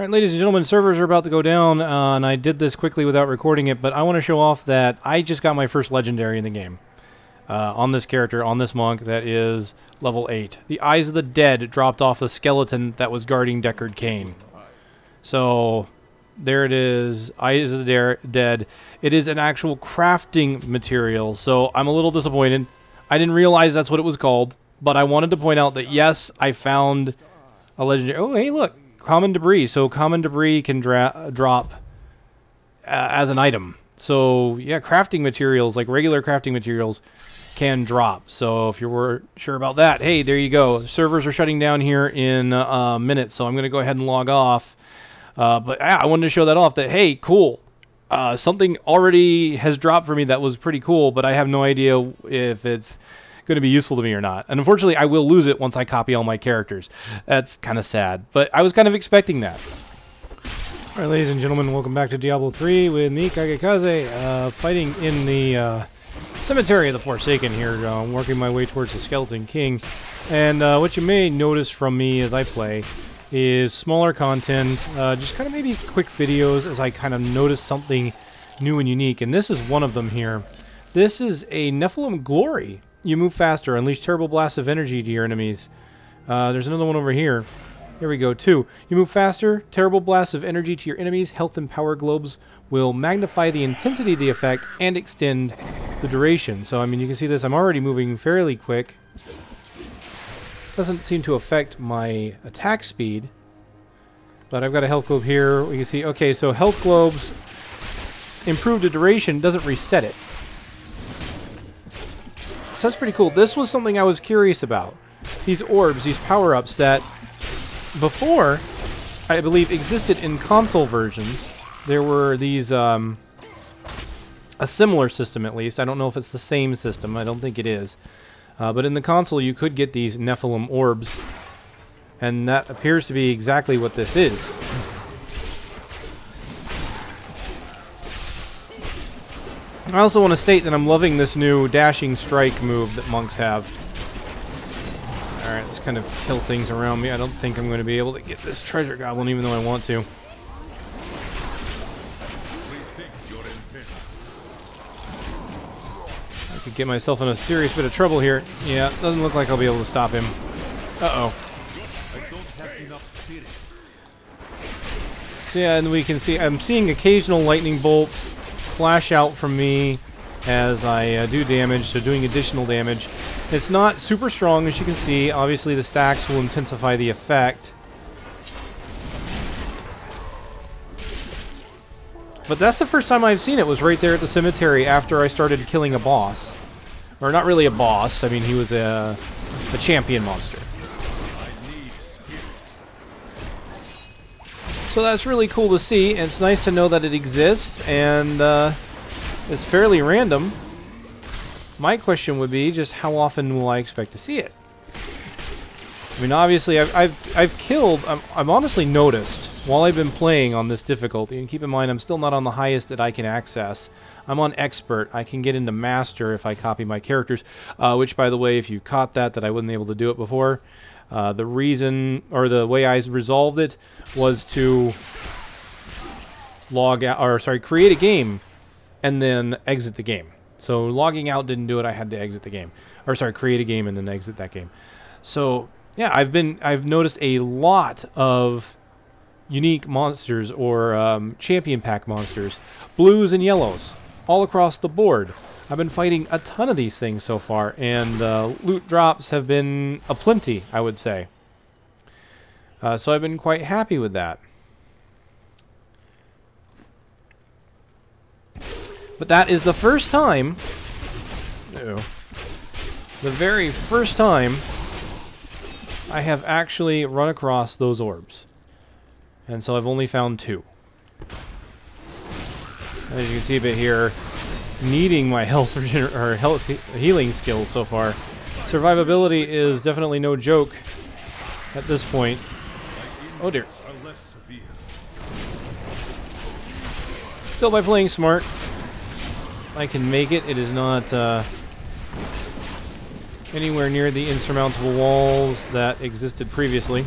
Alright, ladies and gentlemen, servers are about to go down, and I did this quickly without recording it, but I want to show off that I just got my first legendary in the game. On this character, on this monk, that is level 8. The Eyes of the Dead dropped off the skeleton that was guarding Deckard Cain. So, there it is, Eyes of the Dead. It is an actual crafting material, so I'm a little disappointed. I didn't realize that's what it was called, but I wanted to point out that yes, I found a legendary. Oh, hey, look! Common debris. So common debris can drop as an item. So yeah, crafting materials, like regular crafting materials, can drop. So if you were sure about that, hey, there you go. Servers are shutting down here in a minute, so I'm going to go ahead and log off. But yeah, I wanted to show that off, that hey, cool. Something already has dropped for me that was pretty cool, but I have no idea if it's going to be useful to me or not. And unfortunately, I will lose it once I copy all my characters. That's kind of sad, but I was kind of expecting that. All right, ladies and gentlemen, welcome back to Diablo 3 with me, KageKaze, fighting in the Cemetery of the Forsaken here, working my way towards the Skeleton King. And what you may notice from me as I play is smaller content, just kind of maybe quick videos as I kind of notice something new and unique. And this is one of them here. This is a Nephalem Glory. You move faster, unleash terrible blasts of energy to your enemies. There's another one over here. Here we go, too. You move faster, terrible blasts of energy to your enemies. Health and power globes will magnify the intensity of the effect and extend the duration. So, I mean, you can see this. I'm already moving fairly quick. Doesn't seem to affect my attack speed. But I've got a health globe here. We can see, okay, so health globes improve the duration, doesn't reset it. So that's pretty cool. This was something I was curious about. These orbs, these power-ups that before, I believe, existed in console versions. There were these, a similar system at least. I don't know if it's the same system. I don't think it is. But in the console you could get these Nephalem orbs. And that appears to be exactly what this is. I also want to state that I'm loving this new dashing strike move that monks have. Alright, let's kind of kill things around me. I don't think I'm going to be able to get this treasure goblin even though I want to. I could get myself in a serious bit of trouble here. Yeah, doesn't look like I'll be able to stop him. Uh-oh. So yeah, and we can see, I'm seeing occasional lightning bolts flash out from me as I do damage, so doing additional damage. It's not super strong, as you can see. Obviously the stacks will intensify the effect. But that's the first time I've seen it, was right there at the cemetery after I started killing a boss. Or not really a boss, I mean he was a champion monster. So that's really cool to see, and it's nice to know that it exists, and it's fairly random. My question would be just how often will I expect to see it? I mean, obviously, I've killed. I've honestly noticed while I've been playing on this difficulty, and keep in mind I'm still not on the highest that I can access. I'm on expert. I can get into master if I copy my characters, which, by the way, if you caught that I wasn't able to do it before. The reason, or the way I resolved it, was to log out, or sorry, create a game and then exit the game. So logging out didn't do it. I had to exit the game, or sorry, create a game and then exit that game. So yeah, I've noticed a lot of unique monsters or champion pack monsters, blues and yellows, all across the board. I've been fighting a ton of these things so far, and loot drops have been aplenty, I would say. So I've been quite happy with that. But that is the first time, the very first time I have actually run across those orbs. And so I've only found 2. As you can see a bit here, needing my health healing skills so far. Survivability is definitely no joke at this point. Oh dear. Still, by playing smart, I can make it. It is not anywhere near the insurmountable walls that existed previously.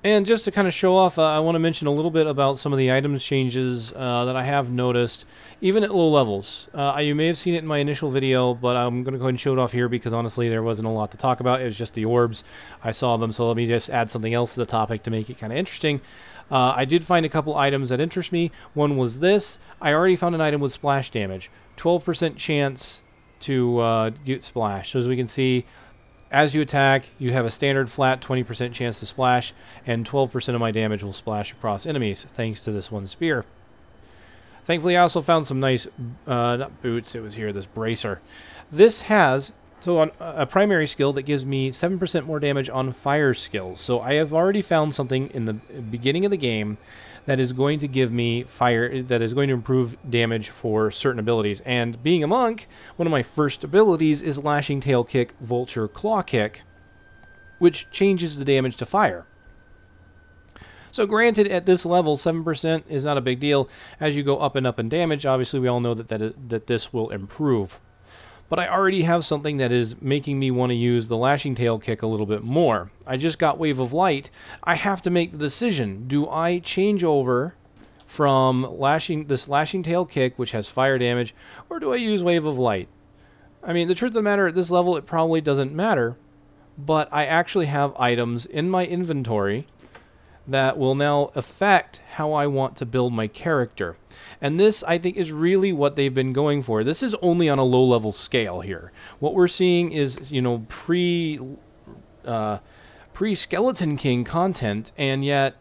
And just to kind of show off, I want to mention a little bit about some of the items changes that I have noticed, even at low levels. You may have seen it in my initial video, but I'm going to go ahead and show it off here because honestly there wasn't a lot to talk about. It was just the orbs. I saw them, so let me just add something else to the topic to make it kind of interesting. I did find a couple items that interest me. One was this. I already found an item with splash damage. 12% chance to get splash. So as we can see, as you attack, you have a standard flat 20% chance to splash, and 12% of my damage will splash across enemies, thanks to this one spear. Thankfully, I also found some nice, not boots, it was here, this bracer. This has a primary skill that gives me 7% more damage on fire skills. So I have already found something in the beginning of the game that is going to give me fire, that is going to improve damage for certain abilities. And being a monk, one of my first abilities is Lashing Tail Kick, Vulture Claw Kick, which changes the damage to fire. So granted, at this level, 7% is not a big deal. As you go up and up in damage, obviously we all know that this will improve. But I already have something that is making me want to use the Lashing Tail Kick a little bit more. I just got Wave of Light. I have to make the decision. Do I change over from this Lashing Tail Kick, which has fire damage, or do I use Wave of Light? I mean, the truth of the matter, at this level, it probably doesn't matter. But I actually have items in my inventory that will now affect how I want to build my character. And this, I think, is really what they've been going for. This is only on a low-level scale here. What we're seeing is, you know, pre-Skeleton King content, and yet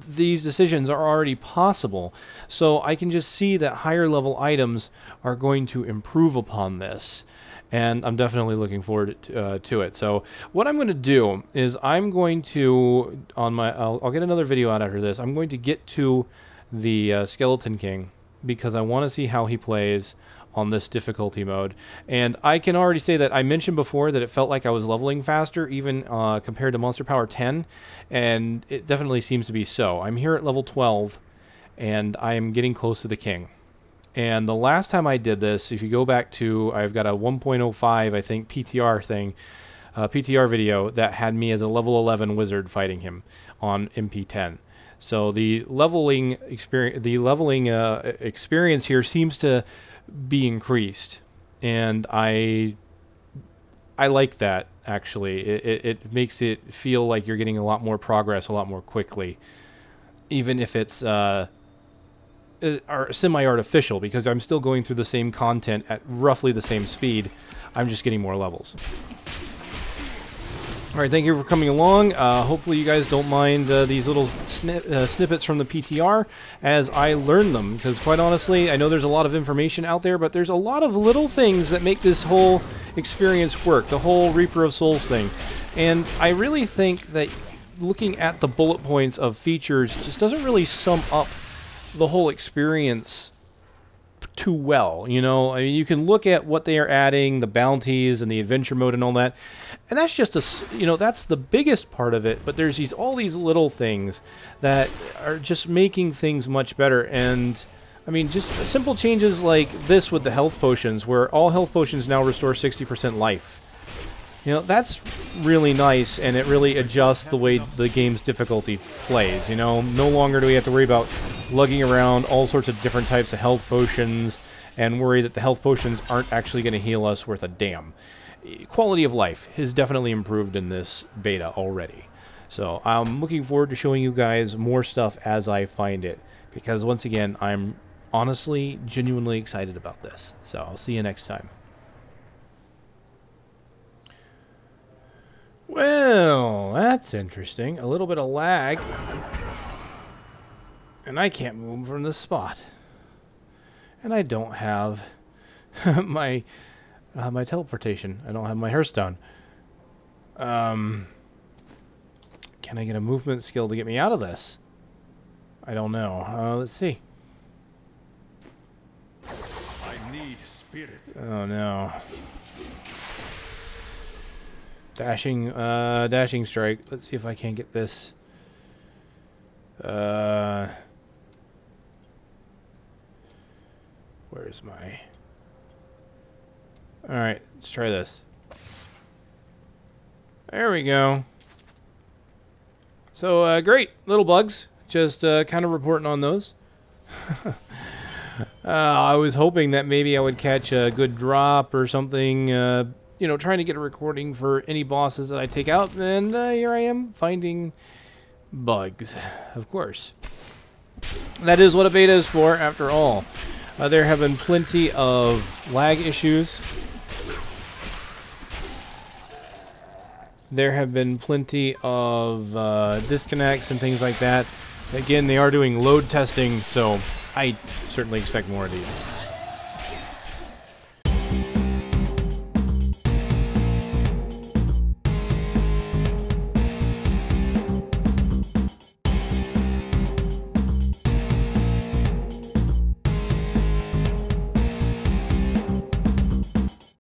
these decisions are already possible. So I can just see that higher-level items are going to improve upon this. And I'm definitely looking forward to it. So what I'm going to do is I'm going to, I'll get another video out after this. I'm going to get to the Skeleton King because I want to see how he plays on this difficulty mode. And I can already say that I mentioned before that it felt like I was leveling faster even compared to Monster Power 10, and it definitely seems to be so. I'm here at level 12 and I am getting close to the king. And the last time I did this, if you go back to, I've got a 1.05, I think, PTR thing, PTR video that had me as a level 11 wizard fighting him on MP10. So the leveling experience here seems to be increased, and I like that actually. It makes it feel like you're getting a lot more progress a lot more quickly, even if it's are semi-artificial, because I'm still going through the same content at roughly the same speed. I'm just getting more levels. Alright, thank you for coming along. Hopefully you guys don't mind these little snippets from the PTR as I learn them, because quite honestly, I know there's a lot of information out there, but there's a lot of little things that make this whole experience work, the whole Reaper of Souls thing. And I really think that looking at the bullet points of features just doesn't really sum up the whole experience too well. You know, I mean, you can look at what they are adding, the bounties and the adventure mode and all that, and that's just that's the biggest part of it. But there's all these little things that are just making things much better. And I mean, just simple changes like this with the health potions, where all health potions now restore 60% life. You know, that's really nice, and it really adjusts the way the game's difficulty plays. You know, no longer do we have to worry about lugging around all sorts of different types of health potions and worry that the health potions aren't actually going to heal us worth a damn. Quality of life has definitely improved in this beta already. So I'm looking forward to showing you guys more stuff as I find it, because once again, I'm honestly, genuinely excited about this. So I'll see you next time. Well, that's interesting. A little bit of lag. And I can't move from this spot. And I don't have my teleportation. I don't have my Hearthstone. Can I get a movement skill to get me out of this? I don't know. Let's see. I need spirit. Oh no. Dashing strike. Let's see if I can get this. Where's my... Alright, let's try this. There we go. So great, little bugs. Just kind of reporting on those. I was hoping that maybe I would catch a good drop or something. You know, trying to get a recording for any bosses that I take out, and here I am finding bugs, of course. That is what a beta is for, after all. There have been plenty of lag issues. There have been plenty of disconnects and things like that. Again, they are doing load testing, so I certainly expect more of these.